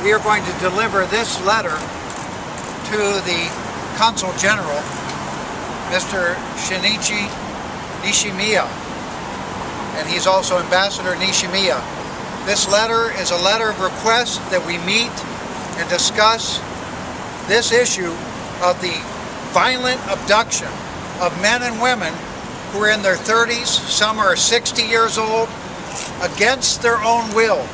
we are going to deliver this letter to the Consul General, Mr. Shinichi Nishimiya, and he's also Ambassador Nishimiya. This letter is a letter of request that we meet and discuss this issue of the violent abduction of men and women who are in their 30s, some are 60 years old, against their own will.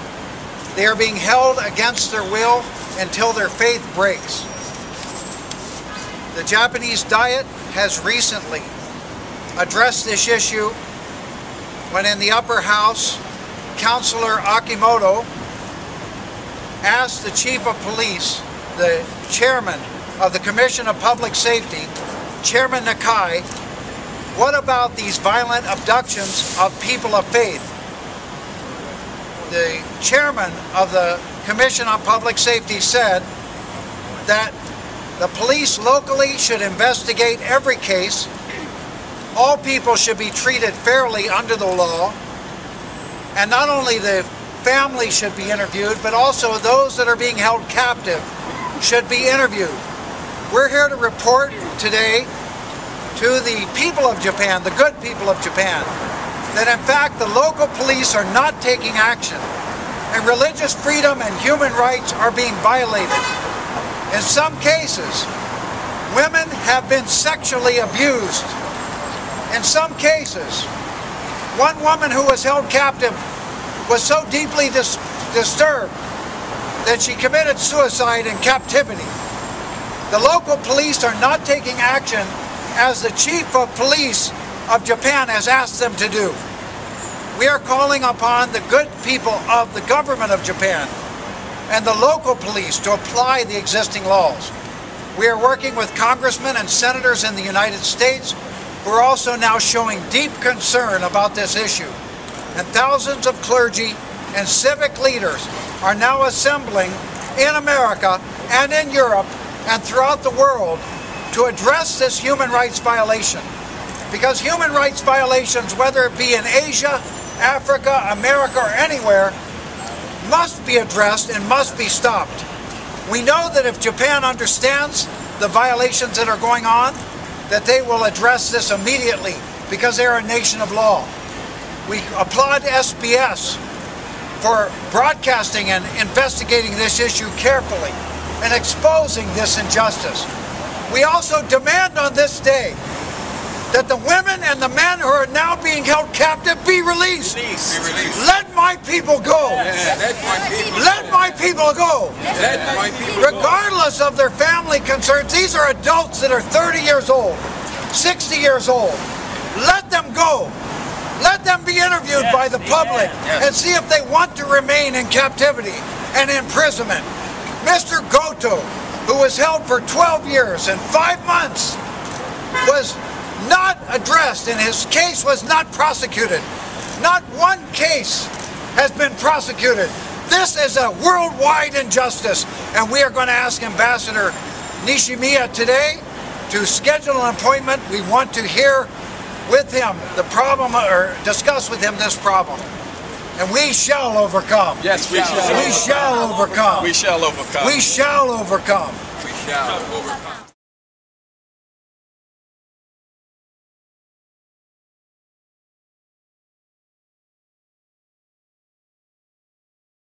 They are being held against their will until their faith breaks. The Japanese Diet has recently addressed this issue when in the upper house, Councilor Akimoto asked the Chief of Police, the Chairman of the Commission of Public Safety, Chairman Nakai, what about these violent abductions of people of faith? The Chairman of the Commission on Public Safety said that the police locally should investigate every case. All people should be treated fairly under the law, and not only the family should be interviewed, but also those that are being held captive should be interviewed. We're here to report today to the people of Japan, the good people of Japan, that in fact the local police are not taking action, and religious freedom and human rights are being violated. In some cases, women have been sexually abused. In some cases, one woman who was held captive was so deeply disturbed that she committed suicide in captivity. The local police are not taking action as the Chief of Police of Japan has asked them to do. We are calling upon the good people of the government of Japan and the local police to apply the existing laws. We are working with congressmen and senators in the United States who are also now showing deep concern about this issue. And thousands of clergy and civic leaders are now assembling in America and in Europe and throughout the world to address this human rights violation. Because human rights violations, whether it be in Asia, Africa, America, or anywhere, must be addressed and must be stopped. We know that if Japan understands the violations that are going on, that they will address this immediately because they're a nation of law. We applaud SBS for broadcasting and investigating this issue carefully and exposing this injustice. We also demand on this day that the women and the men who are now being held captive be released. Let my people go. Let my people go. Regardless of their family concerns, these are adults that are 30 years old, 60 years old. Let them go. Let them be interviewed by the public and see if they want to remain in captivity and imprisonment. Mr. Goto, who was held for 12 years and 5 months, was not addressed and his case was not prosecuted. Not one case has been prosecuted. This is a worldwide injustice, and we are going to ask Ambassador Nishimiya today to schedule an appointment. We want to hear with him the problem, or discuss with him this problem. And we shall overcome. Yes, we shall. We shall overcome. We shall overcome. We shall overcome. We shall overcome.